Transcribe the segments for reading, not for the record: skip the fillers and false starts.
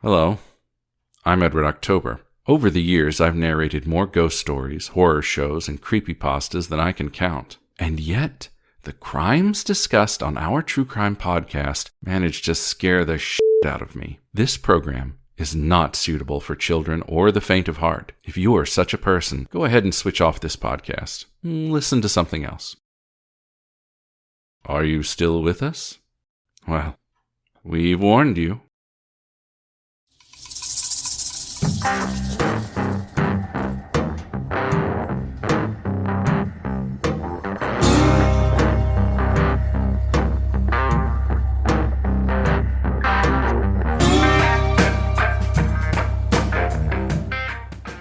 Hello, I'm Edward October. Over the years, I've narrated more ghost stories, horror shows, and creepypastas than I can count. And yet, the crimes discussed on our true crime podcast managed to scare the shit out of me. This program is not suitable for children or the faint of heart. If you are such a person, go ahead and switch off this podcast. Listen to something else. Are you still with us? Well, we've warned you.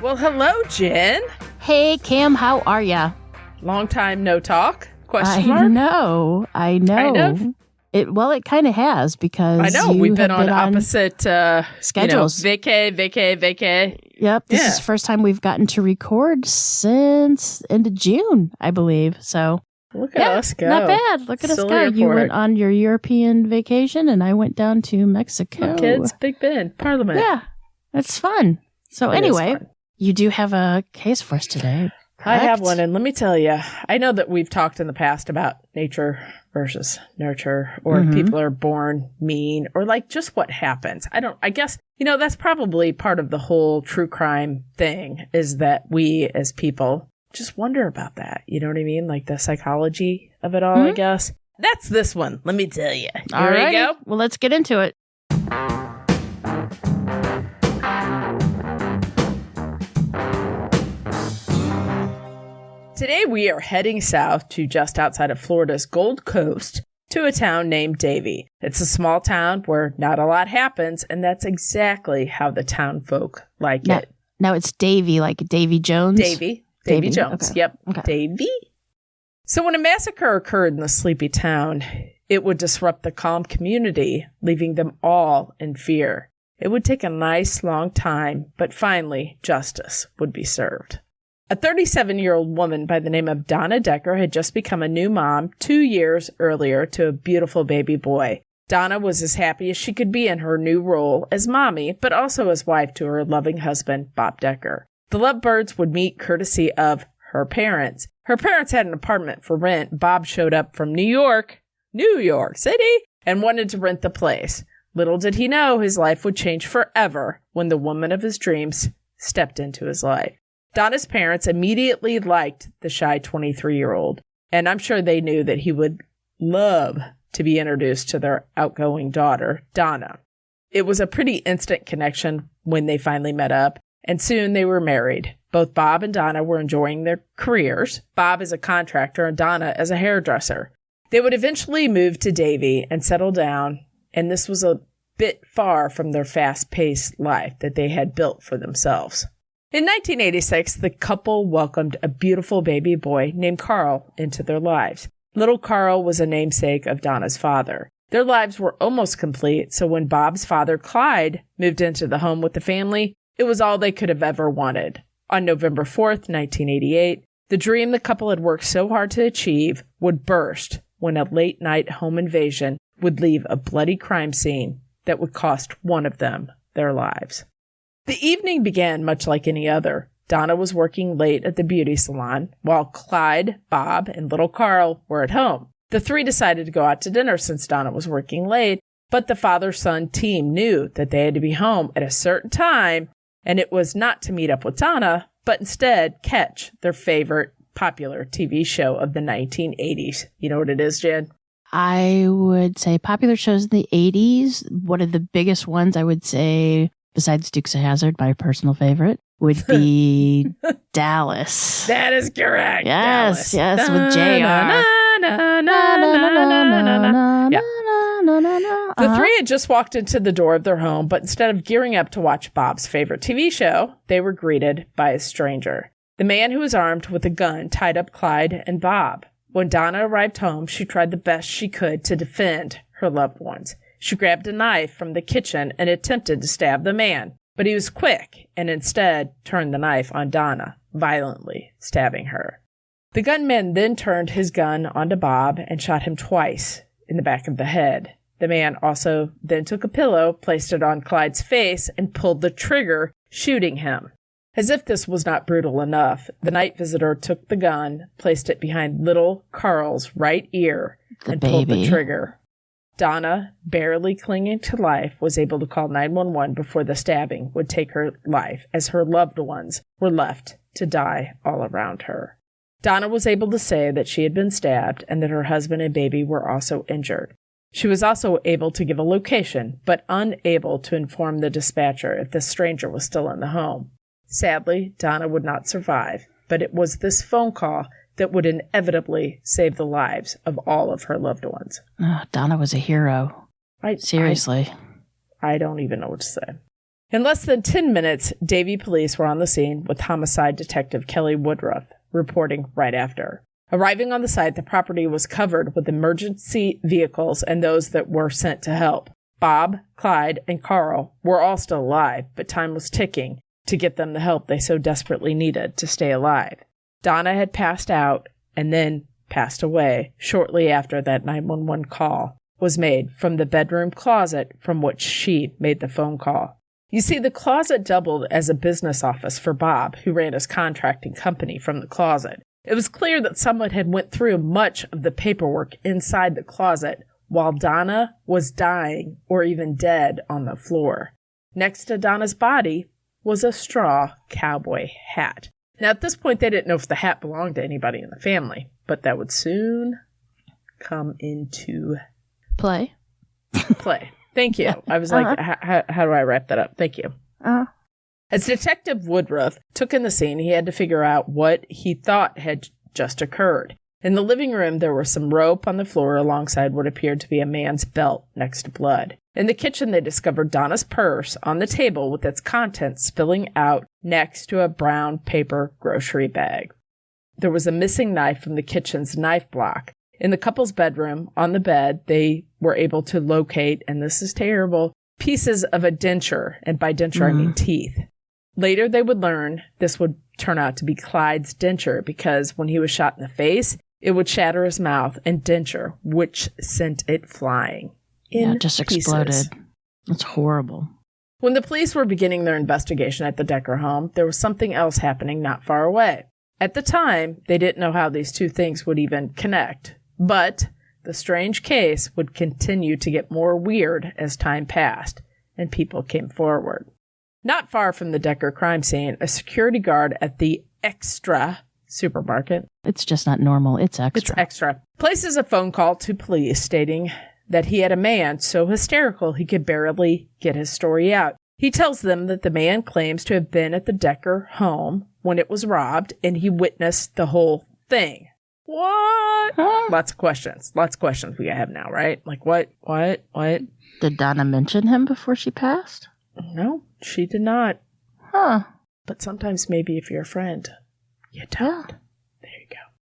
Well, hello, Jen. Hey, Cam, how are ya? Long time no talk? Question mark? I know. Kind of? It kind of has, because I know we've been on opposite schedules. Vacay. Yep, this is the first time we've gotten to record since end of June, I believe. So look at us go. Not bad. Look at us go. You went on your European vacation, and I went down to Mexico. Kids, Big Ben, Parliament. Yeah, it's fun. So anyway, you do have a case for us today. Correct? I have one, and let me tell you, I know that we've talked in the past about nature versus nurture, or people are born mean, or like just what happens. I guess, that's probably part of the whole true crime thing, is that we as people just wonder about that. You know what I mean? Like the psychology of it all, I guess. That's this one, let me tell you. All right. Go? Well, let's get into it. Today we are heading south to just outside of Florida's Gold Coast to a town named Davie. It's a small town where not a lot happens, and that's exactly how the townfolk like it. Now it's Davie, like Davie Jones? Davie Jones. Okay. Yep. Okay. Davie. So when a massacre occurred in the sleepy town, it would disrupt the calm community, leaving them all in fear. It would take a nice long time, but finally justice would be served. A 37-year-old woman by the name of Donna Decker had just become a new mom 2 years earlier to a beautiful baby boy. Donna was as happy as she could be in her new role as mommy, but also as wife to her loving husband, Bob Decker. The lovebirds would meet courtesy of her parents. Her parents had an apartment for rent. Bob showed up from New York City, and wanted to rent the place. Little did he know his life would change forever when the woman of his dreams stepped into his life. Donna's parents immediately liked the shy 23-year-old, and I'm sure they knew that he would love to be introduced to their outgoing daughter, Donna. It was a pretty instant connection when they finally met up, and soon they were married. Both Bob and Donna were enjoying their careers, Bob as a contractor and Donna as a hairdresser. They would eventually move to Davie and settle down, and this was a bit far from their fast-paced life that they had built for themselves. In 1986, the couple welcomed a beautiful baby boy named Carl into their lives. Little Carl was a namesake of Donna's father. Their lives were almost complete, so when Bob's father, Clyde, moved into the home with the family, it was all they could have ever wanted. On November 4th, 1988, the dream the couple had worked so hard to achieve would burst when a late-night home invasion would leave a bloody crime scene that would cost one of them their lives. The evening began much like any other. Donna was working late at the beauty salon, while Clyde, Bob, and little Carl were at home. The three decided to go out to dinner since Donna was working late, but the father-son team knew that they had to be home at a certain time, and it was not to meet up with Donna, but instead catch their favorite popular TV show of the 1980s. You know what it is, Jen? I would say popular shows in the 80s. One of the biggest ones, I would say, besides Dukes of Hazzard, my personal favorite, would be Dallas. That is correct. Yes, Dallas. Yes, with JR. The three had just walked into the door of their home, but instead of gearing up to watch Bob's favorite TV show, they were greeted by a stranger. The man who was armed with a gun tied up Clyde and Bob. When Donna arrived home, she tried the best she could to defend her loved ones. She grabbed a knife from the kitchen and attempted to stab the man, but he was quick and instead turned the knife on Donna, violently stabbing her. The gunman then turned his gun onto Bob and shot him twice in the back of the head. The man also then took a pillow, placed it on Clyde's face, and pulled the trigger, shooting him. As if this was not brutal enough, the night visitor took the gun, placed it behind little Carl's right ear, and pulled the trigger. Donna, barely clinging to life, was able to call 911 before the stabbing would take her life, as her loved ones were left to die all around her. Donna was able to say that she had been stabbed and that her husband and baby were also injured. She was also able to give a location, but unable to inform the dispatcher if the stranger was still in the home. Sadly, Donna would not survive, but it was this phone call that would inevitably save the lives of all of her loved ones. Oh, Donna was a hero. Seriously. I don't even know what to say. In less than 10 minutes, Davie police were on the scene with homicide detective Kelly Woodruff reporting right after. Arriving on the site, the property was covered with emergency vehicles and those that were sent to help. Bob, Clyde, and Carl were all still alive, but time was ticking to get them the help they so desperately needed to stay alive. Donna had passed out and then passed away shortly after that 911 call was made from the bedroom closet from which she made the phone call. You see, the closet doubled as a business office for Bob, who ran his contracting company from the closet. It was clear that someone had went through much of the paperwork inside the closet while Donna was dying or even dead on the floor. Next to Donna's body was a straw cowboy hat. Now, at this point, they didn't know if the hat belonged to anybody in the family, but that would soon come into play. Thank you. I was like, how do I wrap that up? Thank you. As Detective Woodruff took in the scene, he had to figure out what he thought had just occurred. In the living room, there was some rope on the floor alongside what appeared to be a man's belt next to blood. In the kitchen, they discovered Donna's purse on the table with its contents spilling out next to a brown paper grocery bag. There was a missing knife from the kitchen's knife block. In the couple's bedroom, on the bed, they were able to locate, and this is terrible, pieces of a denture, and by denture I mean teeth. Later, they would learn this would turn out to be Clyde's denture because when he was shot in the face, it would shatter his mouth and denture, which sent it flying. Just exploded. That's horrible. When the police were beginning their investigation at the Decker home, there was something else happening not far away. At the time, they didn't know how these two things would even connect, but the strange case would continue to get more weird as time passed and people came forward. Not far from the Decker crime scene, a security guard at the Extra supermarket. It's just not normal. It's extra. It's extra. Places a phone call to police stating that he had a man so hysterical he could barely get his story out. He tells them that the man claims to have been at the Decker home when it was robbed and he witnessed the whole thing. What? Lots of questions. Lots of questions we have now, right? Like what? Did Donna mention him before she passed? No, she did not. But sometimes maybe if you're a friend, you don't. There you go.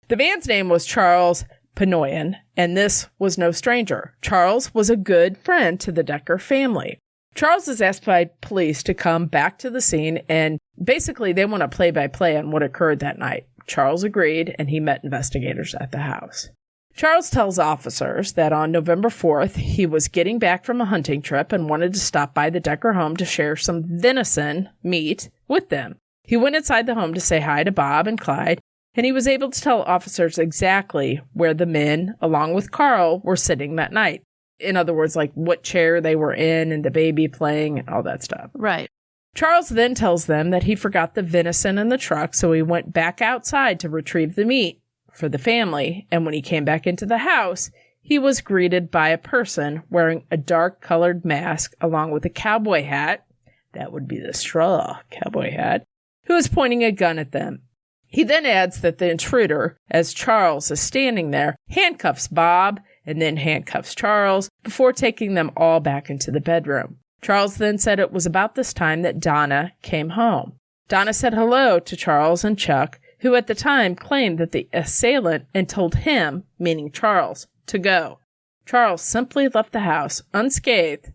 The man's name was Charles Pinoyan, and this was no stranger. Charles was a good friend to the Decker family. Charles is asked by police to come back to the scene, and basically they want a play-by-play on what occurred that night. Charles agreed, and he met investigators at the house. Charles tells officers that on November 4th, he was getting back from a hunting trip and wanted to stop by the Decker home to share some venison meat with them. He went inside the home to say hi to Bob and Clyde, and he was able to tell officers exactly where the men, along with Carl, were sitting that night. In other words, like what chair they were in and the baby playing and all that stuff. Right. Charles then tells them that he forgot the venison in the truck, so he went back outside to retrieve the meat for the family, and when he came back into the house, he was greeted by a person wearing a dark-colored mask along with a cowboy hat, that would be the straw cowboy hat, who was pointing a gun at them. He then adds that the intruder, as Charles is standing there, handcuffs Bob and then handcuffs Charles before taking them all back into the bedroom. Charles then said it was about this time that Donna came home. Donna said hello to Charles and Chuck, who at the time claimed that the assailant and told him, meaning Charles, to go. Charles simply left the house unscathed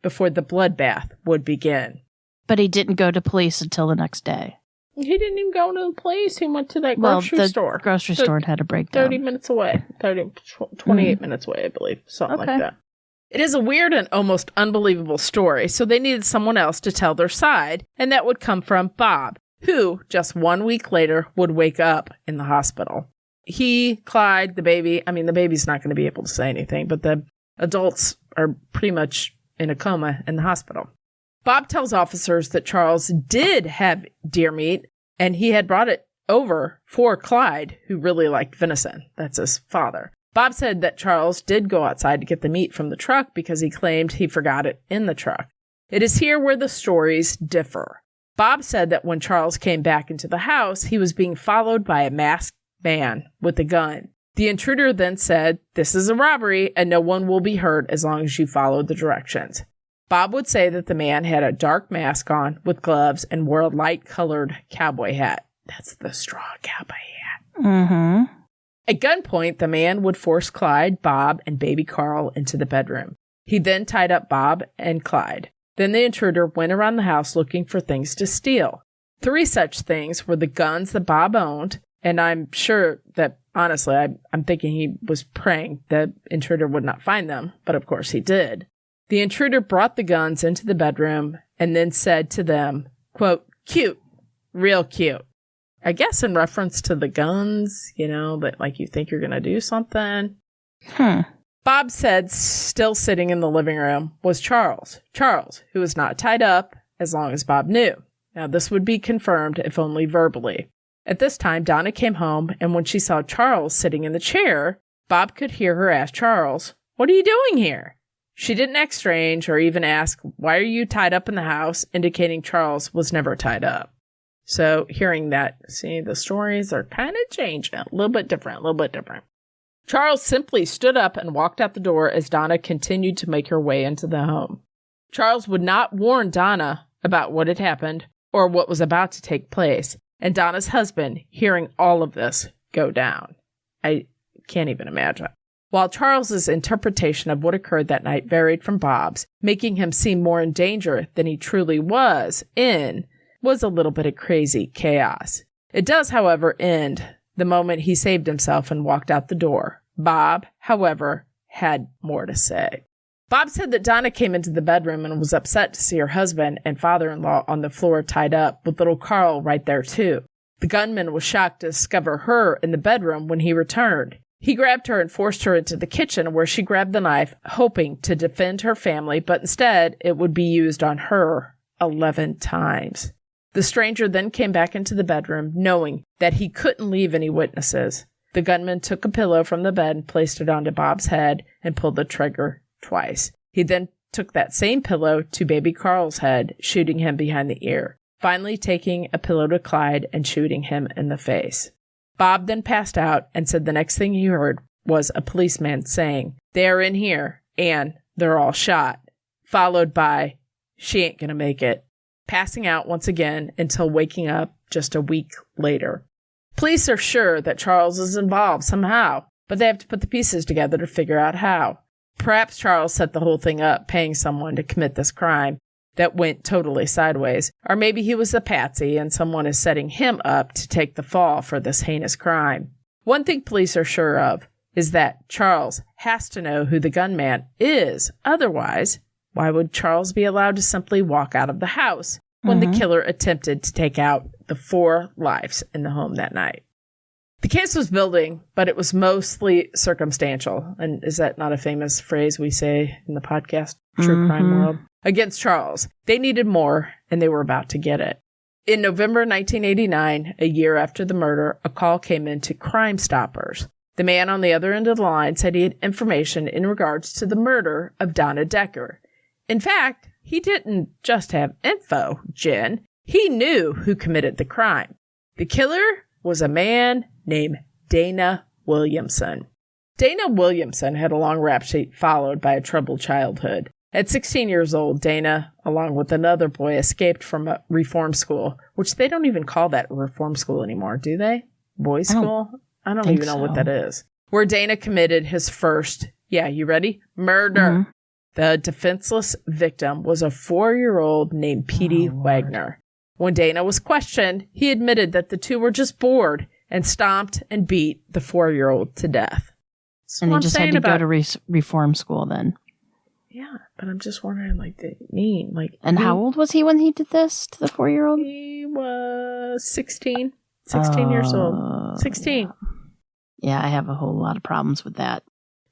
before the bloodbath would begin. But he didn't go to police until the next day. He didn't even go to the police. He went to that grocery store. Grocery store had a breakdown. 30 minutes away. 28 minutes away, I believe. Something like that. It is a weird and almost unbelievable story, so they needed someone else to tell their side, and that would come from Bob, who, just 1 week later, would wake up in the hospital. He, Clyde, the baby, the baby's not going to be able to say anything, but the adults are pretty much in a coma in the hospital. Bob tells officers that Charles did have deer meat, and he had brought it over for Clyde, who really liked venison. That's his father. Bob said that Charles did go outside to get the meat from the truck because he claimed he forgot it in the truck. It is here where the stories differ. Bob said that when Charles came back into the house, he was being followed by a masked man with a gun. The intruder then said, "This is a robbery and no one will be hurt as long as you follow the directions." Bob would say that the man had a dark mask on with gloves and wore a light-colored cowboy hat. That's the straw cowboy hat. Mm-hmm. At gunpoint, the man would force Clyde, Bob, and baby Carl into the bedroom. He then tied up Bob and Clyde. Then the intruder went around the house looking for things to steal. 3 such things were the guns that Bob owned, and I'm sure that, honestly, I'm thinking he was praying the intruder would not find them, but of course he did. The intruder brought the guns into the bedroom and then said to them, quote, "Cute, real cute." I guess in reference to the guns, that like you think you're going to do something. Bob said still sitting in the living room was Charles, who was not tied up as long as Bob knew. Now, this would be confirmed if only verbally. At this time, Donna came home, and when she saw Charles sitting in the chair, Bob could hear her ask Charles, "What are you doing here?" She didn't act strange or even ask, "Why are you tied up in the house?" indicating Charles was never tied up. So hearing that, see, the stories are kind of changing, a little bit different. Charles simply stood up and walked out the door as Donna continued to make her way into the home. Charles would not warn Donna about what had happened or what was about to take place, and Donna's husband, hearing all of this, go down. I can't even imagine. While Charles's interpretation of what occurred that night varied from Bob's, making him seem more in danger than he truly was a little bit of crazy chaos. It does, however, end the moment he saved himself and walked out the door. Bob, however, had more to say. Bob said that Donna came into the bedroom and was upset to see her husband and father-in-law on the floor tied up, with little Carl right there too. The gunman was shocked to discover her in the bedroom when he returned. He grabbed her and forced her into the kitchen, where she grabbed the knife, hoping to defend her family, but instead it would be used on her 11 times. The stranger then came back into the bedroom, knowing that he couldn't leave any witnesses. The gunman took a pillow from the bed and placed it onto Bob's head and pulled the trigger twice. He then took that same pillow to baby Carl's head, shooting him behind the ear, finally taking a pillow to Clyde and shooting him in the face. Bob then passed out and said the next thing he heard was a policeman saying, "They are in here, and they're all shot," followed by, "She ain't gonna make it," passing out once again until waking up just a week later. Police are sure that Charles is involved somehow, but they have to put the pieces together to figure out how. Perhaps Charles set the whole thing up, paying someone to commit this crime that went totally sideways, or maybe he was a patsy and someone is setting him up to take the fall for this heinous crime. One thing police are sure of is that Charles has to know who the gunman is. Otherwise, why would Charles be allowed to simply walk out of the house when the killer attempted to take out the 4 lives in the home that night? The case was building, but it was mostly circumstantial. And is that not a famous phrase we say in the podcast, True Crime World? Against Charles. They needed more, and they were about to get it. In November 1989, a year after the murder, a call came in to Crime Stoppers. The man on the other end of the line said he had information in regards to the murder of Donna Decker. In fact, he didn't just have info, Jen. He knew who committed the crime. The killer was a man named Dana Williamson. Dana Williamson had a long rap sheet followed by a troubled childhood. At 16 years old, Dana, along with another boy, escaped from a reform school, which they don't even call that a reform school anymore, do they? Boys' school? I don't even know what that is. Where Dana committed his first, you ready? Murder. The defenseless victim was a 4-year-old named Petey Wagner. When Dana was questioned, he admitted that the two were just bored and stomped and beat the 4-year-old to death. And he just had to go to reform school then. Yeah, but I'm just wondering, like, the mean, like. And how old was he when he did this to the 4-year-old? He was 16. 16 years old. 16. Yeah, I have a whole lot of problems with that.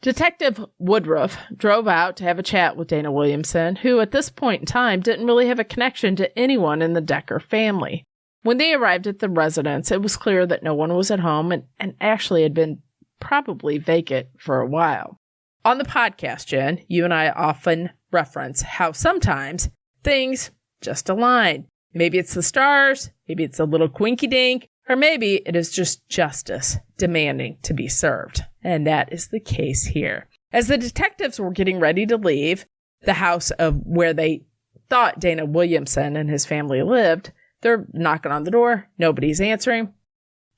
Detective Woodruff drove out to have a chat with Dana Williamson, who at this point in time didn't really have a connection to anyone in the Decker family. When they arrived at the residence, it was clear that no one was at home and actually had been probably vacant for a while. On the podcast, Jen, you and I often reference how sometimes things just align. Maybe it's the stars, maybe it's a little quinky-dink, or maybe it is just justice demanding to be served. And that is the case here. As the detectives were getting ready to leave the house of where they thought Dana Williamson and his family lived, they're knocking on the door. Nobody's answering.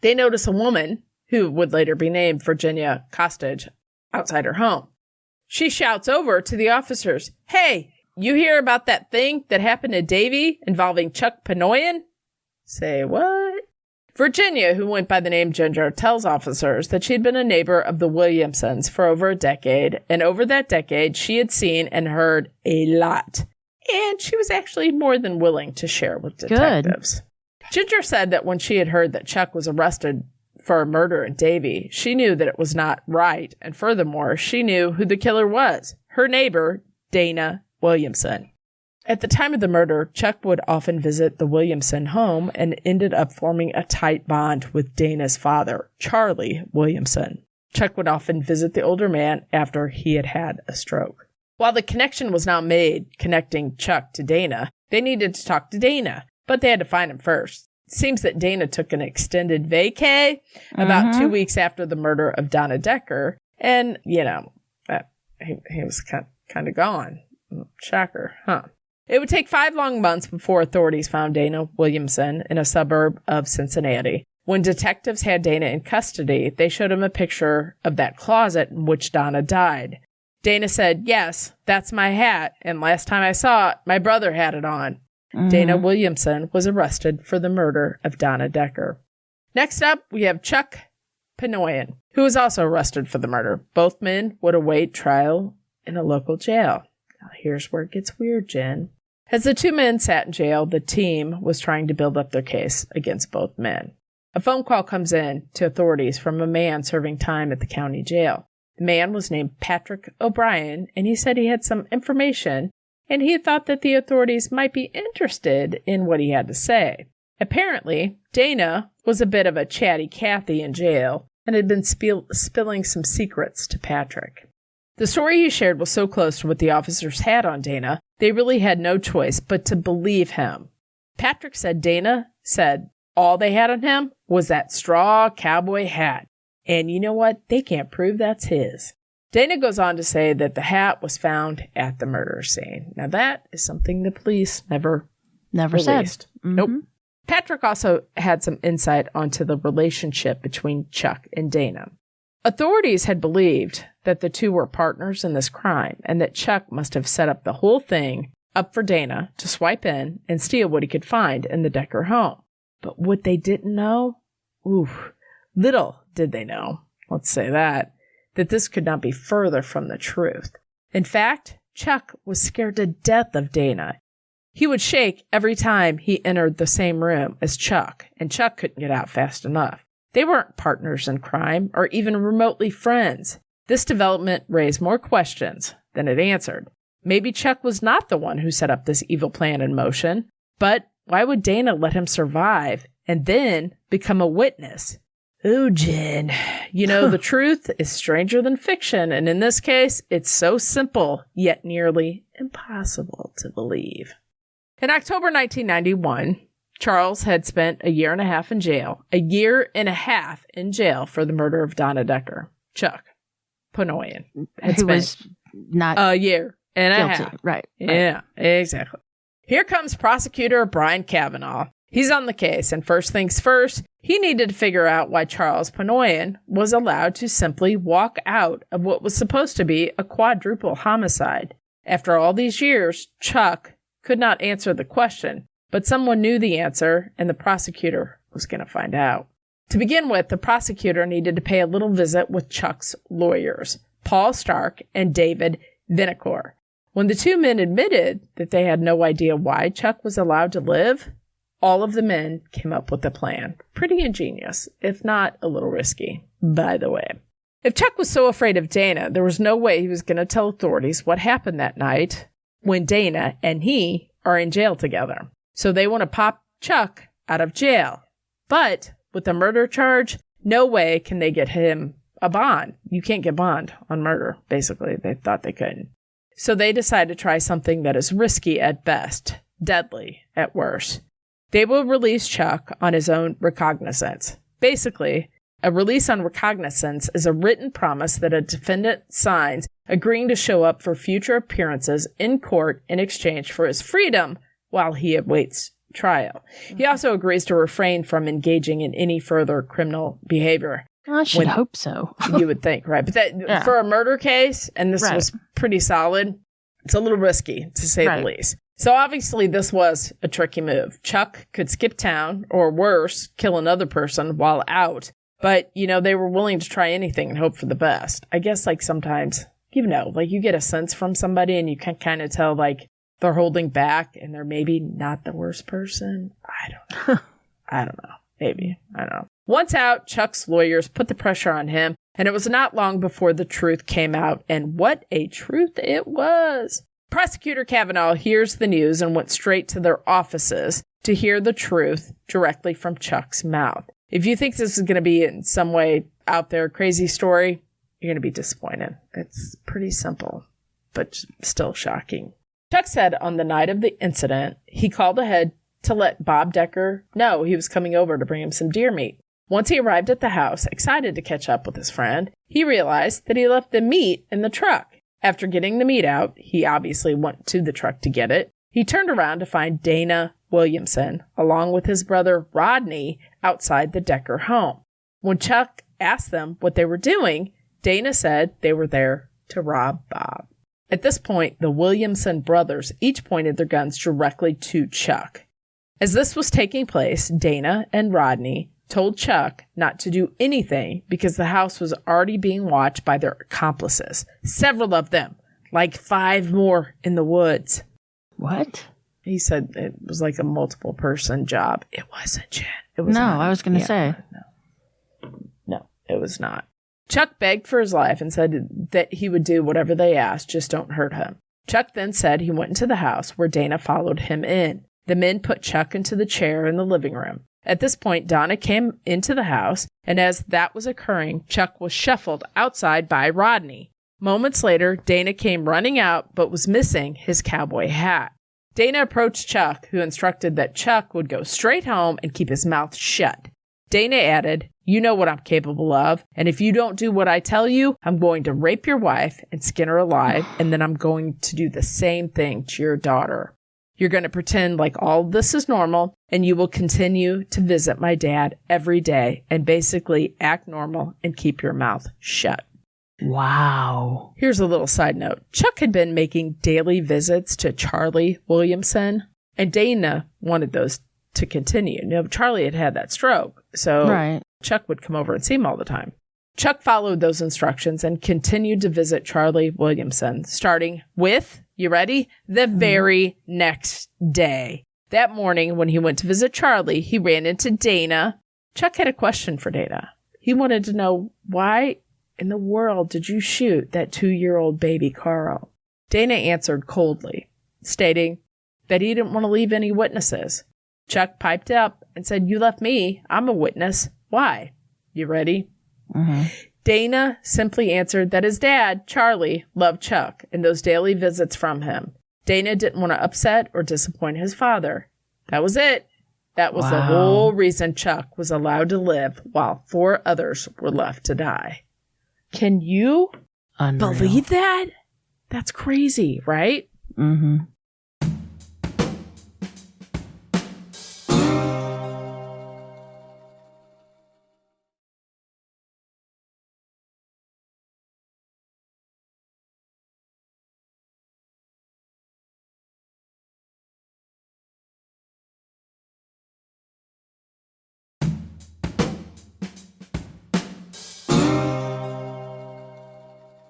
They notice a woman, who would later be named Virginia Costage, outside her home. She shouts over to the officers, "Hey, you hear about that thing that happened to Davie involving Chuck Panoyan?" Say what? Virginia, who went by the name Ginger, tells officers that she'd been a neighbor of the Williamsons for over a decade, and over that decade, she had seen and heard a lot. And she was actually more than willing to share with detectives. Good. Ginger said that when she had heard that Chuck was arrested for a murder in Davie, she knew that it was not right, and furthermore, she knew who the killer was, her neighbor, Dana Williamson. At the time of the murder, Chuck would often visit the Williamson home and ended up forming a tight bond with Dana's father, Charlie Williamson. Chuck would often visit the older man after he had had a stroke. While the connection was now made connecting Chuck to Dana, they needed to talk to Dana, but they had to find him first. It seems that Dana took an extended vacay about 2 weeks after the murder of Donna Decker, and, he was kind of gone. Shocker, huh? It would take 5 long months before authorities found Dana Williamson in a suburb of Cincinnati. When detectives had Dana in custody, they showed him a picture of that closet in which Donna died. Dana said, "Yes, that's my hat, and last time I saw it, my brother had it on." Dana Williamson was arrested for the murder of Donna Decker. Next up, we have Chuck Panoyan, who was also arrested for the murder. Both men would await trial in a local jail. Now, here's where it gets weird, Jen. As the 2 men sat in jail, the team was trying to build up their case against both men. A phone call comes in to authorities from a man serving time at the county jail. The man was named Patrick O'Brien, and he said he had some information, and he thought that the authorities might be interested in what he had to say. Apparently, Dana was a bit of a chatty Cathy in jail and had been spilling some secrets to Patrick. The story he shared was so close to what the officers had on Dana, they really had no choice but to believe him. Patrick said Dana said all they had on him was that straw cowboy hat. And you know what? They can't prove that's his. Dana goes on to say that the hat was found at the murder scene. Now that is something the police never released. Said. Mm-hmm. Nope. Patrick also had some insight onto the relationship between Chuck and Dana. Authorities had believed that the 2 were partners in this crime and that Chuck must have set up the whole thing up for Dana to swipe in and steal what he could find in the Decker home. But what they didn't know, little did they know, let's say that this could not be further from the truth. In fact, Chuck was scared to death of Dana. He would shake every time he entered the same room as Chuck, and Chuck couldn't get out fast enough. They weren't partners in crime or even remotely friends. This development raised more questions than it answered. Maybe Chuck was not the one who set up this evil plan in motion, but why would Dana let him survive and then become a witness? Ooh, Jen, the truth is stranger than fiction, and in this case, it's so simple, yet nearly impossible to believe. In October 1991, Charles had spent a year and a half in jail. A year and a half in jail for the murder of Donna Decker. Chuck Panoyan had Who was not a year and guilty. a half. Right. Yeah, exactly. Here comes prosecutor Brian Kavanaugh. He's on the case, and first things first, he needed to figure out why Charles Panoyan was allowed to simply walk out of what was supposed to be a quadruple homicide. After all these years, Chuck could not answer the question, but someone knew the answer, and the prosecutor was going to find out. To begin with, the prosecutor needed to pay a little visit with Chuck's lawyers, Paul Stark and David Vinacore. When the two men admitted that they had no idea why Chuck was allowed to live, all of the men came up with a plan. Pretty ingenious, if not a little risky, by the way. If Chuck was so afraid of Dana, there was no way he was going to tell authorities what happened that night when Dana and he are in jail together. So they want to pop Chuck out of jail. But with the murder charge, no way can they get him a bond. You can't get bond on murder, basically. They thought they couldn't. So they decide to try something that is risky at best, deadly at worst. They will release Chuck on his own recognizance. Basically, a release on recognizance is a written promise that a defendant signs agreeing to show up for future appearances in court in exchange for his freedom while he awaits trial. He also agrees to refrain from engaging in any further criminal behavior. I should hope so. You would think, right? But that for a murder case, and this was pretty solid, it's a little risky, to say the least. So obviously this was a tricky move. Chuck could skip town, or worse, kill another person while out. But, they were willing to try anything and hope for the best. I guess, sometimes, you get a sense from somebody and you can kind of tell, they're holding back and they're maybe not the worst person. I don't know. Maybe. I don't know. Once out, Chuck's lawyers put the pressure on him, and it was not long before the truth came out. And what a truth it was. Prosecutor Kavanaugh hears the news and went straight to their offices to hear the truth directly from Chuck's mouth. If you think this is going to be in some way out there, crazy story, you're going to be disappointed. It's pretty simple, but still shocking. Chuck said on the night of the incident, he called ahead to let Bob Decker know he was coming over to bring him some deer meat. Once he arrived at the house, excited to catch up with his friend, he realized that he left the meat in the truck. After getting the meat out, he obviously went to the truck to get it. He turned around to find Dana Williamson, along with his brother Rodney, outside the Decker home. When Chuck asked them what they were doing, Dana said they were there to rob Bob. At this point, the Williamson brothers each pointed their guns directly to Chuck. As this was taking place, Dana and Rodney told Chuck not to do anything because the house was already being watched by their accomplices. Several of them, 5 more in the woods. What? He said it was a multiple person job. It wasn't, Jen. It was I was going to say. No, it was not. Chuck begged for his life and said that he would do whatever they asked, just don't hurt him. Chuck then said he went into the house where Dana followed him in. The men put Chuck into the chair in the living room. At this point, Donna came into the house, and as that was occurring, Chuck was shuffled outside by Rodney. Moments later, Dana came running out, but was missing his cowboy hat. Dana approached Chuck, who instructed that Chuck would go straight home and keep his mouth shut. Dana added, "You know what I'm capable of, and if you don't do what I tell you, I'm going to rape your wife and skin her alive, and then I'm going to do the same thing to your daughter. You're going to pretend like all this is normal, and you will continue to visit my dad every day and basically act normal and keep your mouth shut." Wow. Here's a little side note. Chuck had been making daily visits to Charlie Williamson, and Dana wanted those to continue. Charlie had had that stroke, so Chuck would come over and see him all the time. Chuck followed those instructions and continued to visit Charlie Williamson, starting with, you ready? The very next day. That morning, when he went to visit Charlie, he ran into Dana. Chuck had a question for Dana. He wanted to know, why in the world did you shoot that 2-year-old baby Carl? Dana answered coldly, stating that he didn't want to leave any witnesses. Chuck piped up and said, "You left me. I'm a witness. Why?" You ready? Dana simply answered that his dad, Charlie, loved Chuck and those daily visits from him. Dana didn't want to upset or disappoint his father. That was it. That was the whole reason Chuck was allowed to live while 4 others were left to die. Can you believe that? That's crazy, right? Mm-hmm.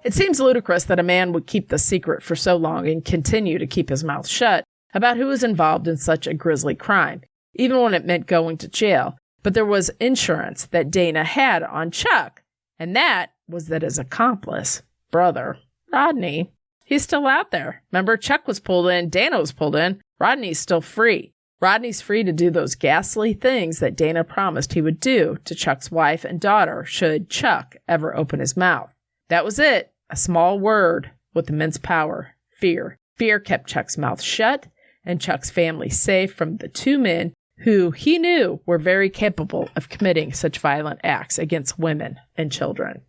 It seems ludicrous that a man would keep the secret for so long and continue to keep his mouth shut about who was involved in such a grisly crime, even when it meant going to jail. But there was insurance that Dana had on Chuck, and that was that his accomplice, brother, Rodney, he's still out there. Remember, Chuck was pulled in, Dana was pulled in, Rodney's still free. Rodney's free to do those ghastly things that Dana promised he would do to Chuck's wife and daughter should Chuck ever open his mouth. That was it. A small word with immense power. Fear. Fear kept Chuck's mouth shut and Chuck's family safe from the two men who he knew were very capable of committing such violent acts against women and children.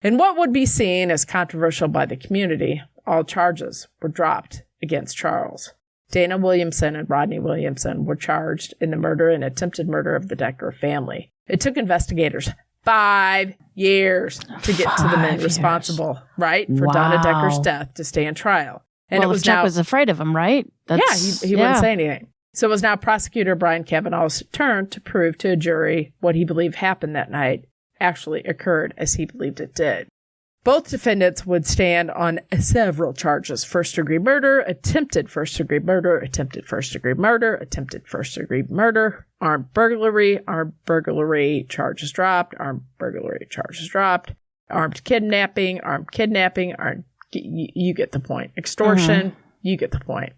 In what would be seen as controversial by the community, all charges were dropped against Charles. Dana Williamson and Rodney Williamson were charged in the murder and attempted murder of the Decker family. It took investigators 5 years to get to the men responsible, right, for Donna Decker's death to stand trial. And it was Chuck was afraid of him, right? He wouldn't say anything. So it was now prosecutor Brian Kavanaugh's turn to prove to a jury what he believed happened that night actually occurred as he believed it did. Both defendants would stand on several charges: first-degree murder, attempted first-degree murder, attempted first-degree murder, attempted first-degree murder, armed burglary, charges dropped, armed burglary, charges dropped, armed kidnapping, you get the point. Extortion, you get the point.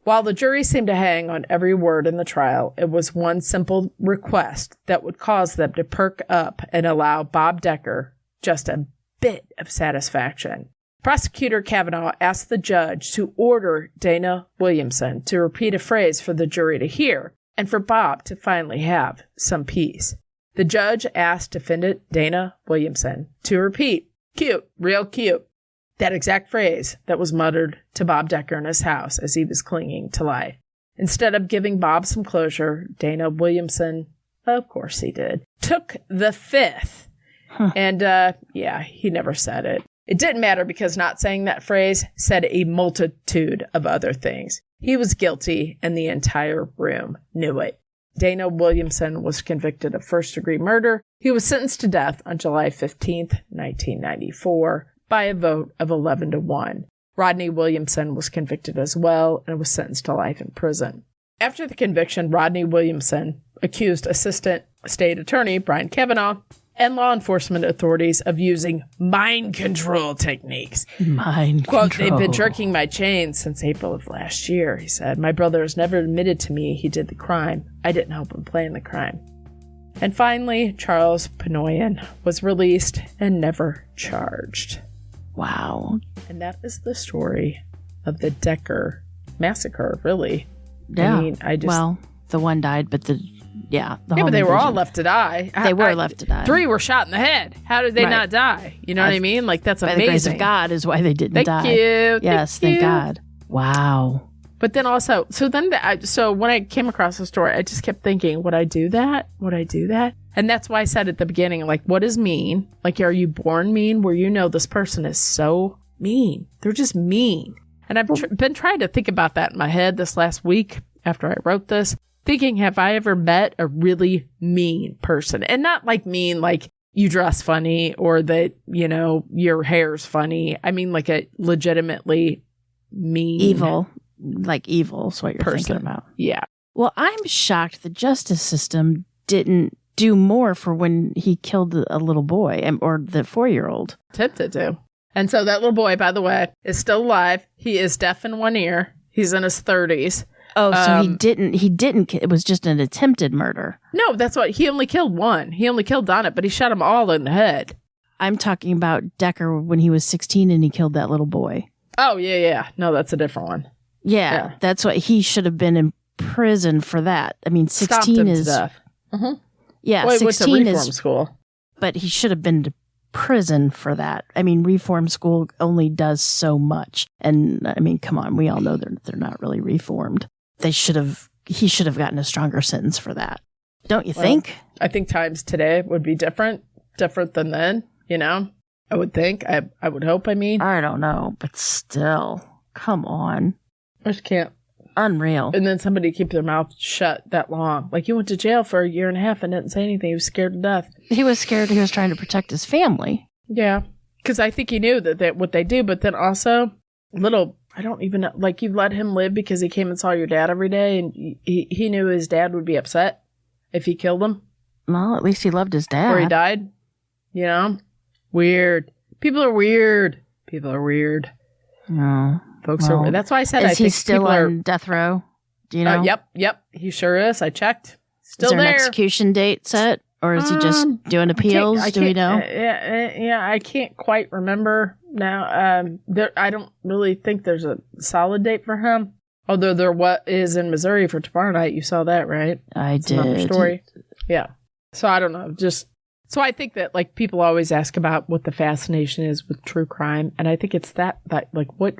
While the jury seemed to hang on every word in the trial, it was one simple request that would cause them to perk up and allow Bob Decker just a bit of satisfaction. Prosecutor Kavanaugh asked the judge to order Dana Williamson to repeat a phrase for the jury to hear and for Bob to finally have some peace. The judge asked defendant Dana Williamson to repeat, cute, real cute, that exact phrase that was muttered to Bob Decker in his house as he was clinging to life. Instead of giving Bob some closure, Dana Williamson, of course he did, took the fifth. And, he never said it. It didn't matter because not saying that phrase said a multitude of other things. He was guilty, and the entire room knew it. Dana Williamson was convicted of first-degree murder. He was sentenced to death on July 15th, 1994, by a vote of 11-1. Rodney Williamson was convicted as well and was sentenced to life in prison. After the conviction, Rodney Williamson accused Assistant State Attorney Brian Kavanaugh and law enforcement authorities of using mind control techniques. Quote, "They've been jerking my chain since April of last year," he said. "My brother has never admitted to me he did the crime. I didn't help him plan the crime." And finally, Charles Pinoyan was released and never charged. Wow. And that is the story of the Decker massacre, really. Yeah. I mean, the one died, but but they were all left to die. They were left to die. 3 were shot in the head. How did they not die? You know what I mean? Like, that's amazing. By the grace of God is why they didn't die. Thank you. Yes, thank God. Wow. But then also, so when I came across the story, I just kept thinking, would I do that? Would I do that? And that's why I said at the beginning, like, what is mean? Like, are you born mean where you know this person is so mean? They're just mean. And I've been trying to think about that in my head this last week after I wrote this, thinking, have I ever met a really mean person? And not like mean, like you dress funny or that, you know, your hair's funny. I mean, like a legitimately mean. Evil is what you're thinking about. Yeah. Well, I'm shocked the justice system didn't do more for when he killed a little boy or the 4-year-old. Attempted to. And so that little boy, by the way, is still alive. He is deaf in one ear. He's in his 30s. Oh, so he didn't. It was just an attempted murder. No, that's what. He only killed one. He only killed Donna, but he shot them all in the head. I'm talking about Decker when he was 16 and he killed that little boy. Oh, yeah. No, that's a different one. Yeah. That's what he should have been in prison for that. I mean, 16 is... Mm-hmm. Yeah, well, 16 went to reform school. But he should have been to prison for that. I mean, reform school only does so much. And I mean, come on, we all know they're not really reformed. He should have gotten a stronger sentence for that. Don't you think? I think times today would be different than then, you know? I would think. I would hope, I mean. I don't know, but still, come on. I just can't. Unreal. And then somebody keep their mouth shut that long. Like, he went to jail for 1.5 years and didn't say anything. He was scared to death. He was scared. He was trying to protect his family. Yeah. Because I think he knew that what they do, but then also I don't even know, like, you let him live because he came and saw your dad every day, and he knew his dad would be upset if he killed him. Well, at least he loved his dad. Or he died. You know? Weird. People are weird. No. Folks are weird. That's why I said is he still on death row? Do you know? Yep. He sure is. I checked. Still is there. An execution date set? Or is he just doing appeals? Do we know? Yeah, I can't quite remember now. I don't really think there's a solid date for him. Although there is in Missouri for tomorrow night. You saw that, right? I It's did. another story. Yeah. So I don't know. So I think that, like, people always ask about what the fascination is with true crime, and I think it's that like what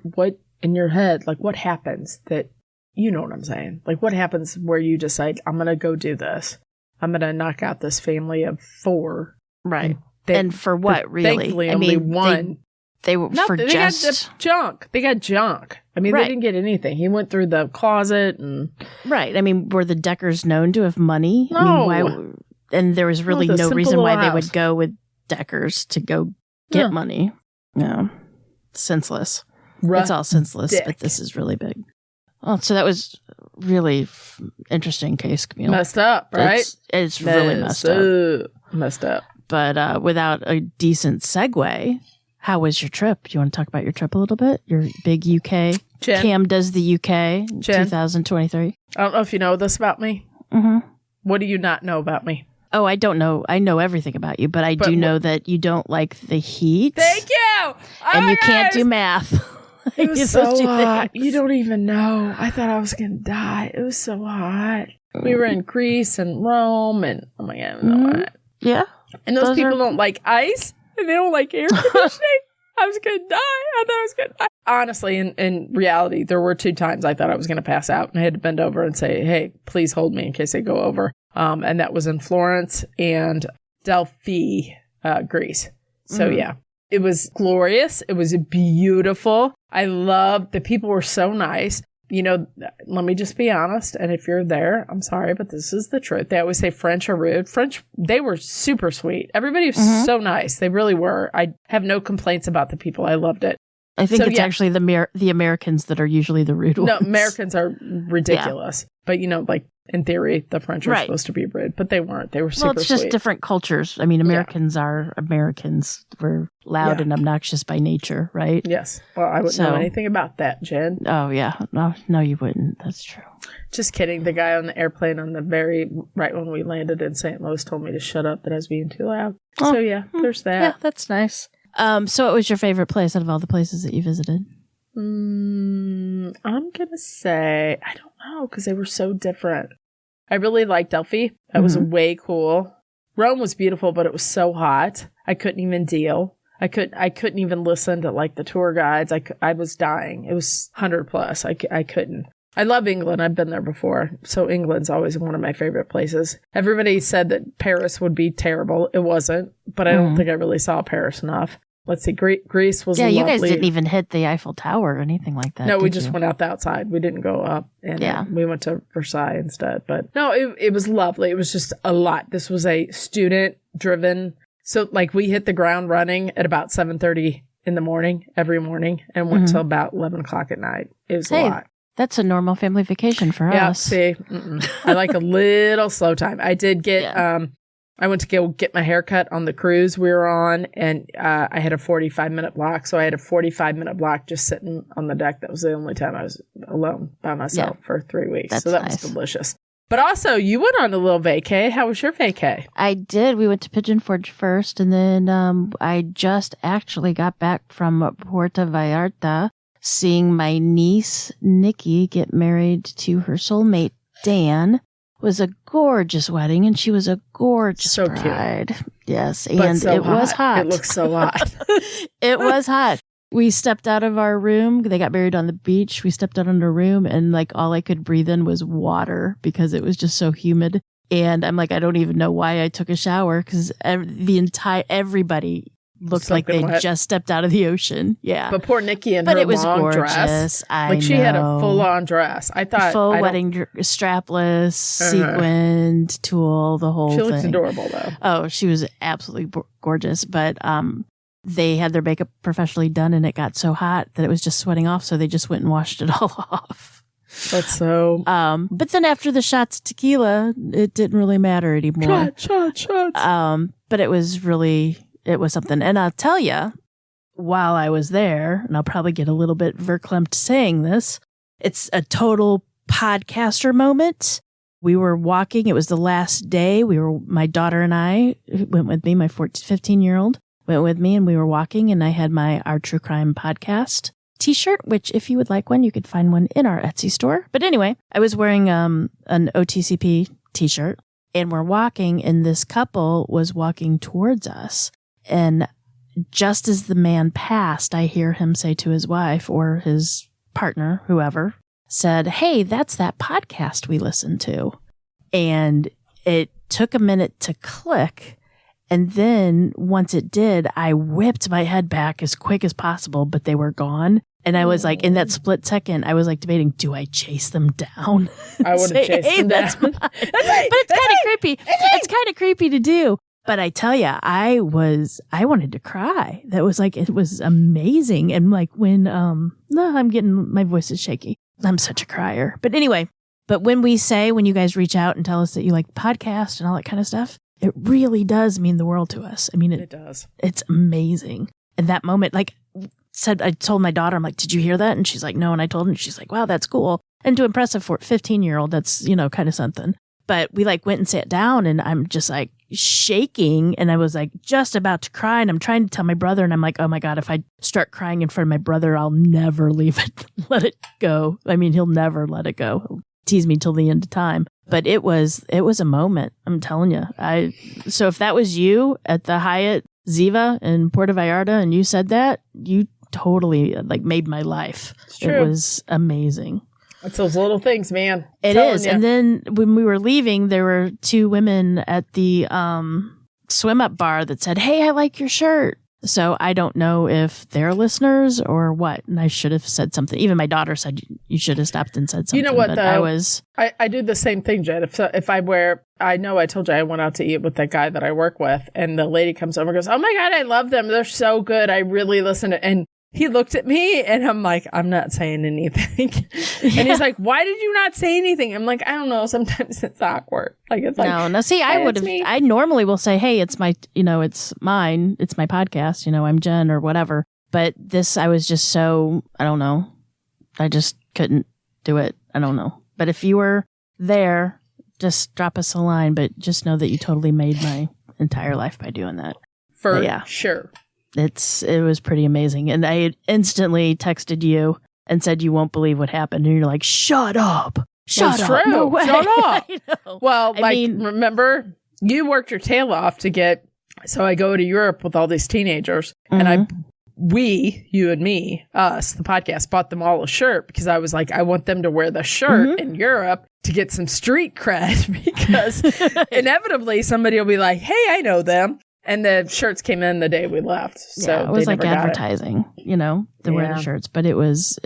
in your head, like, what happens that, you know what I'm saying? Like, what happens where you decide, I'm gonna go do this. I'm going to knock out this family of 4. Right. And for what, really? Thankfully, only one. They were for they just... got junk. They got junk. I mean, They didn't get anything. He went through the closet and... Right. I mean, were the Deckers known to have money? No. I mean, and there was really no reason why they would go with Deckers to go get money. No. Senseless. It's all senseless, but this is really big. Oh, so that was really interesting case, Camille. Messed up, right? It's really messed up. Messed up. But without a decent segue, how was your trip? Do you want to talk about your trip a little bit? Your big UK? Jen. Cam does the UK 2023. I don't know if you know this about me. Mm-hmm. What do you not know about me? Oh, I don't know. I know everything about you, but I do know that you don't like the heat. Thank you! And you can't do math. It was so hot. You don't even know. I thought I was going to die. It was so hot. We were in Greece and Rome, and oh my God, it was hot. Yeah. And those people don't like ice, and they don't like air conditioning. I was going to die. I thought I was going to die. Honestly, in reality, there were 2 times I thought I was going to pass out, and I had to bend over and say, hey, please hold me in case I go over. And that was in Florence and Delphi, Greece. So, yeah. It was glorious. It was beautiful. I loved the people were so nice. You know, let me just be honest. And if you're there, I'm sorry, but this is the truth. They always say French are rude. French, they were super sweet. Everybody was so nice. They really were. I have no complaints about the people. I loved it. I think it's actually the Americans that are usually the rude ones. No, Americans are ridiculous. Yeah. But, you know, like, in theory, the French are supposed to be rude, but they weren't. They were super sweet. Well, it's just different cultures. I mean, Americans are Americans. We're loud and obnoxious by nature, right? Yes. Well, I wouldn't know anything about that, Jen. Oh, yeah. No, you wouldn't. That's true. Just kidding. The guy on the airplane right when we landed in St. Louis told me to shut up, that I was being too loud. Oh. So, yeah, there's that. Yeah, that's nice. So what was your favorite place out of all the places that you visited? I'm going to say, I don't know, because they were so different. I really liked Delphi. That was way cool. Rome was beautiful, but it was so hot. I couldn't even deal. I couldn't even listen to, like, the tour guides. I was dying. It was 100 plus. I couldn't. I love England. I've been there before. So England's always one of my favorite places. Everybody said that Paris would be terrible. It wasn't, but I don't think I really saw Paris enough. Let's see. Greece was lovely. You guys didn't even hit the Eiffel Tower or anything like that. No, we just went out the outside. We didn't go up. And we went to Versailles instead. But no, it was lovely. It was just a lot. This was a student-driven. So, like, we hit the ground running at about 7:30 in the morning, every morning, and went till about 11 o'clock at night. It was a lot. That's a normal family vacation for us. Yeah, see, I like a little slow time. I did get, I went to go get my haircut on the cruise we were on, and I had a 45-minute block. So I had a 45-minute block just sitting on the deck. That was the only time I was alone by myself for 3 weeks. So that was delicious. But also, you went on a little vacay. How was your vacay? I did. We went to Pigeon Forge first, and then I just actually got back from Puerto Vallarta, seeing my niece, Nikki, get married to her soulmate, Dan. It was a gorgeous wedding, and she was a gorgeous bride. Cute. Yes, and it was hot. It looked so hot. It was hot. We stepped out of our room. They got married on the beach. We stepped out in our room, and, like, all I could breathe in was water because it was just so humid. And I'm like, I don't even know why I took a shower, because everybody looked like they just stepped out of the ocean. Yeah. But poor Nikki and her it was long gorgeous. Dress. Like, she had a full-on dress. I thought full wedding strapless, sequined, tulle, the whole thing. She looked adorable, though. Oh, she was absolutely gorgeous. But they had their makeup professionally done and it got so hot that it was just sweating off. So they just went and washed it all off. That's so. But then after the shots of tequila, it didn't really matter anymore. Shots. But it was something. And I'll tell you, while I was there, and I'll probably get a little bit verklempt saying this, it's a total podcaster moment. We were walking. It was the last day. My daughter and I went with me, my 15-year-old went with me, and we were walking, and I had our True Crime podcast t-shirt, which if you would like one, you could find one in our Etsy store. But anyway, I was wearing an OTCP t-shirt, and we're walking, and this couple was walking towards us. And just as the man passed, I hear him say to his wife or his partner, whoever, said, "Hey, that's that podcast we listened to." And it took a minute to click. And then once it did, I whipped my head back as quick as possible, but they were gone. And I was like, in that split second, I was like debating, do I chase them down? I would have chased them down. But it's kind of creepy. It's kind of creepy to do. But I tell you, I wanted to cry. That was like, it was amazing. And like when, my voice is shaky. I'm such a crier. But anyway, when you guys reach out and tell us that you like podcast and all that kind of stuff, it really does mean the world to us. I mean, it does. It's amazing. And that moment, like I told my daughter, I'm like, did you hear that? And she's like, no. And I told her, and she's like, wow, that's cool. And to impress a 15-year-old, that's, kind of something. But we like went and sat down and I'm just like shaking and I was like just about to cry and I'm trying to tell my brother and I'm like, oh my God, if I start crying in front of my brother, I'll never leave it, let it go. I mean, he'll never let it go. He'll tease me till the end of time. But it was a moment. I'm telling you. So if that was you at the Hyatt Ziva in Puerto Vallarta and you said that, you totally like made my life. It's true. It was amazing. It's those little things, man. It is. And then when we were leaving, there were two women at the swim up bar that said, "Hey, I like your shirt." So I don't know if they're listeners or what. And I should have said something. Even my daughter said you should have stopped and said something. You know what, though? I do the same thing, Jen. If I wear, I know I told you I went out to eat with that guy that I work with, and the lady comes over and goes, "Oh my God, I love them. They're so good. I really listen to," and he looked at me and I'm like, I'm not saying anything. Yeah. And he's like, why did you not say anything? I'm like, I don't know. Sometimes it's awkward. Like, it's like, no, see, I normally will say, hey, it's my, it's mine. It's my podcast. I'm Jen or whatever. But this, I was just so, I don't know. I just couldn't do it. I don't know. But if you were there, just drop us a line. But just know that you totally made my entire life by doing that. For sure. It was pretty amazing. And I had instantly texted you and said, you won't believe what happened. And you're like, shut up. Shut up. True. No way. Shut up. Well, remember, you worked your tail off to get, so I go to Europe with all these teenagers and you and me, us, the podcast, bought them all a shirt because I was like, I want them to wear the shirt in Europe to get some street cred because inevitably somebody will be like, hey, I know them. And the shirts came in the day we left. So it was like advertising, wear the shirts. But it was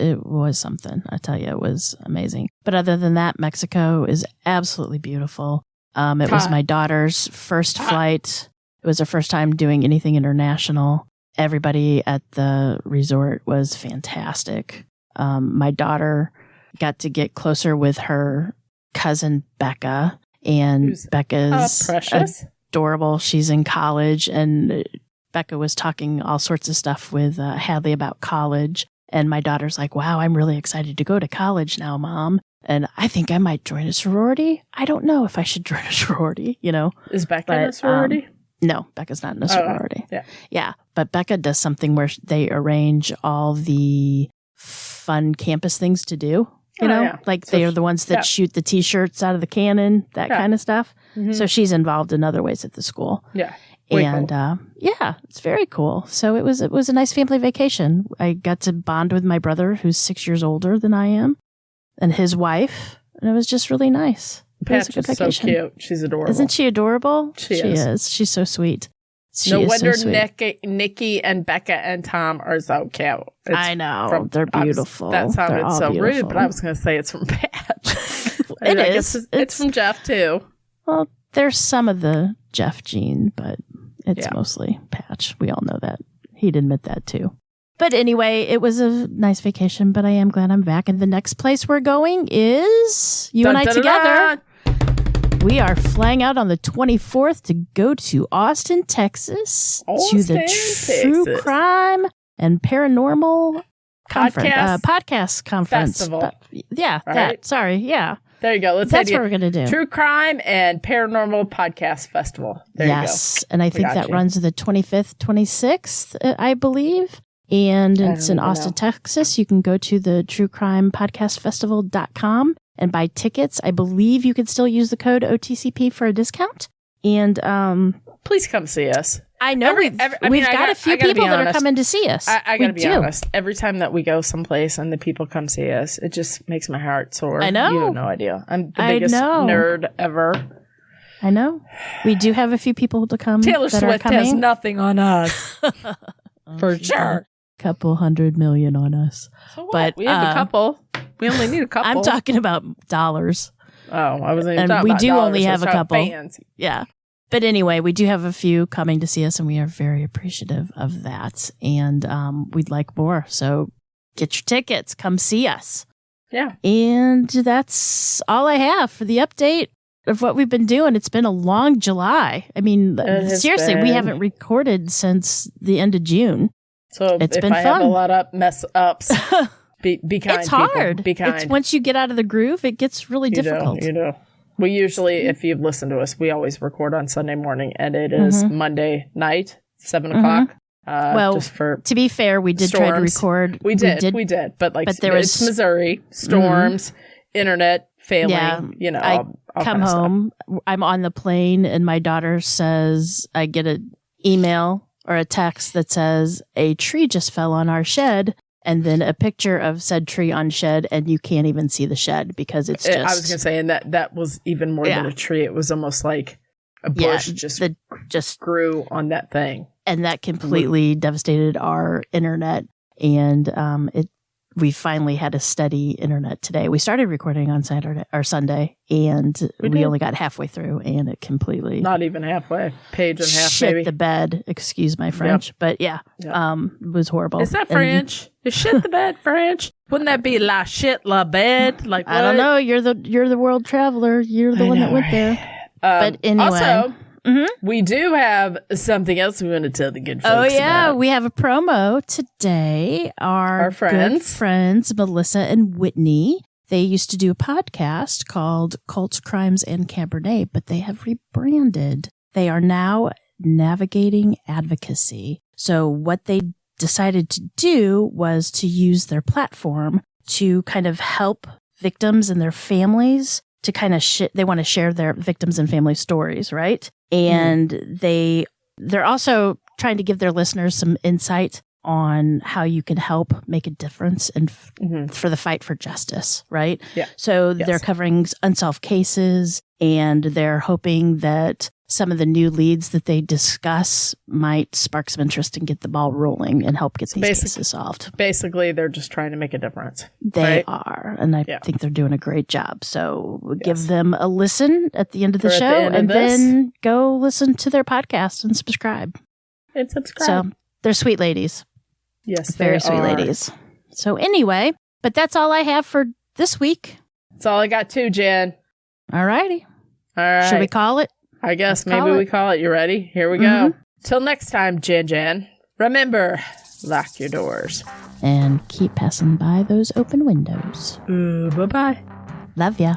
something. I tell you, it was amazing. But other than that, Mexico is absolutely beautiful. It was my daughter's first flight. It was her first time doing anything international. Everybody at the resort was fantastic. My daughter got to get closer with her cousin, Becca. And Becca's precious. Adorable. She's in college, and Becca was talking all sorts of stuff with Hadley about college. And my daughter's like, wow, I'm really excited to go to college now, Mom. And I think I might join a sorority. I don't know if I should join a sorority, Is Becca in a sorority? No, Becca's not in a sorority. Yeah. But Becca does something where they arrange all the fun campus things to do. They are the ones that shoot the T-shirts out of the cannon, that kind of stuff. Mm-hmm. So she's involved in other ways at the school. Yeah. And it's very cool. So it was a nice family vacation. I got to bond with my brother, who's 6 years older than I am, and his wife. And it was just really nice. Patch is so cute. She's adorable. Isn't she adorable? She is. She's so sweet. No wonder Nikki and Becca and Tom are so cute. I know. They're beautiful. That sounded so rude, but I was going to say it's from Patch. It is. It's from Jeff, too. Well, there's some of the Jeff gene, but it's mostly Patch. We all know that. He'd admit that too. But anyway, it was a nice vacation, but I am glad I'm back. And the next place we're going is you and I together. We are flying out on the 24th to go to Austin, Texas, to the True Crime and Paranormal Podcast Conference. Festival. Yeah, right? That. Sorry, yeah. There you go. That's what we're going to do. True Crime and Paranormal Podcast Festival. There you go. Yes, and I think that runs the 25th, 26th, I believe. And it's in Austin, Texas. You can go to the truecrimepodcastfestival.com and buy tickets. I believe you can still use the code OTCP for a discount. And please come see us. I know we've got a few people that are coming to see us. I got to be honest. Every time that we go someplace and the people come see us, it just makes my heart sore. I know. You have no idea. I'm the biggest nerd ever. I know. We do have a few people to come. Taylor Swift has nothing on us. For sure. Couple 100 million on us. So what? But we have a couple. We only need a couple. I'm talking about dollars. Oh, I wasn't even and talking we about do dollars. only have a couple. Fans. Yeah. But anyway, we do have a few coming to see us, and we are very appreciative of that. And we'd like more. So get your tickets. Come see us. Yeah. And that's all I have for the update of what we've been doing. It's been a long July. I mean, seriously, we haven't recorded since the end of June. So it's if been I fun. have a lot of mess ups, be kind. It's hard. People. Be kind. It's once you get out of the groove, it gets really difficult. You know. We usually, if you've listened to us, we always record on Sunday morning, and it is Monday night, 7 o'clock. Well, just for to be fair, we did try to record. We did. But there was it's Missouri, storms, internet failing. Yeah, I come home. I'm on the plane, and my daughter says, I get an email or a text that says a tree just fell on our shed, and then a picture of said tree on shed, and you can't even see the shed because it's just... I was going to say, and that was even more than a tree. It was almost like a bush just grew on that thing. And that completely devastated our internet, and we finally had a steady internet today. We started recording on Saturday or Sunday, and we only got halfway through, and it completely... Not even halfway. Page and a half, shit maybe. the bed. Excuse my French. Yep. But it was horrible. Is that French? Is shit the bed French? Wouldn't that be la shit la bed? Like, what? I don't know. You're the world traveler. You're the one that went there. But anyway... Also, we do have something else we want to tell the good folks about. We have a promo today. Our good friends, Melissa and Whitney, they used to do a podcast called Cults, Crimes, and Cabernet, but they have rebranded. They are now Navigating Advocacy. So what they decided to do was to use their platform to kind of help victims and their families to kind of they want to share their victims and family stories, right? And they're also trying to give their listeners some insight on how you can help make a difference and for the fight for justice, right? Yeah. So they're covering unsolved cases, and they're hoping that some of the new leads that they discuss might spark some interest and get the ball rolling and help get these cases solved. Basically, they're just trying to make a difference. They are, and I think they're doing a great job. So we'll give them a listen at the end of the show, and then go listen to their podcast and subscribe. So they're sweet ladies. Yes, very sweet ladies. So anyway, but that's all I have for this week. That's all I got too, Jen. All righty. All right. Should we call it? I guess maybe we call it. You ready? Here we go. Till next time, Jen. Remember, lock your doors. And keep passing by those open windows. Bye-bye. Love ya.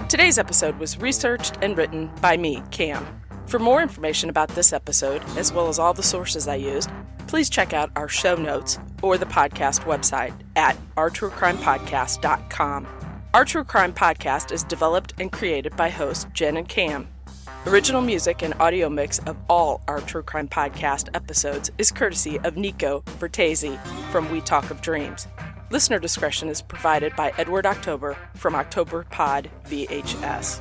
Today's episode was researched and written by me, Cam. For more information about this episode, as well as all the sources I used, please check out our show notes or the podcast website at ourtruecrimepodcast.com. Our True Crime Podcast is developed and created by hosts Jen and Cam. Original music and audio mix of all our True Crime Podcast episodes is courtesy of Nico Vertesi from We Talk of Dreams. Listener discretion is provided by Edward October from October Pod VHS.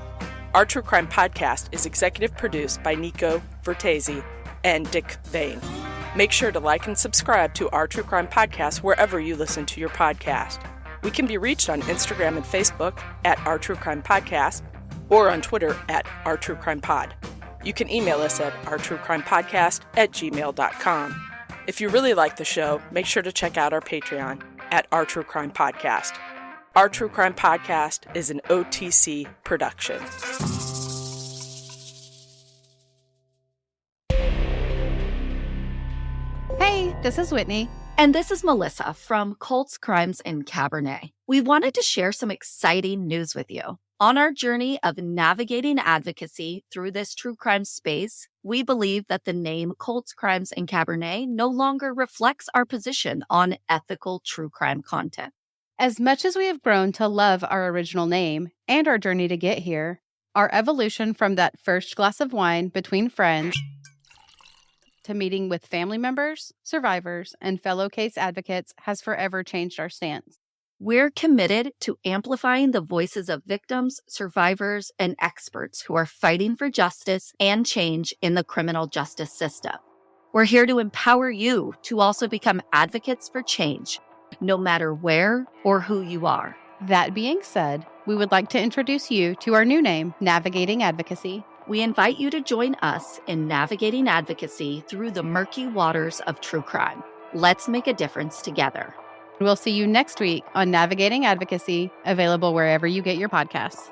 Our True Crime Podcast is executive produced by Nico Vertesi and Dick Vane. Make sure to like and subscribe to Our True Crime Podcast wherever you listen to your podcast. We can be reached on Instagram and Facebook at Our True Crime Podcast, or on Twitter at OurTrueCrimePod. You can email us at ourtruecrimepodcast@gmail.com. If you really like the show, make sure to check out our Patreon at Our True Crime Podcast. Our True Crime Podcast is an OTC production. Hey, this is Whitney. And this is Melissa from Cults, Crimes, and Cabernet. We wanted to share some exciting news with you. On our journey of navigating advocacy through this true crime space, we believe that the name Cults, Crimes, and Cabernet no longer reflects our position on ethical true crime content. As much as we have grown to love our original name and our journey to get here, our evolution from that first glass of wine between friends to meeting with family members, survivors, and fellow case advocates has forever changed our stance. We're committed to amplifying the voices of victims, survivors, and experts who are fighting for justice and change in the criminal justice system. We're here to empower you to also become advocates for change, no matter where or who you are. That being said, we would like to introduce you to our new name, Navigating Advocacy. We invite you to join us in navigating advocacy through the murky waters of true crime. Let's make a difference together. We'll see you next week on Navigating Advocacy, available wherever you get your podcasts.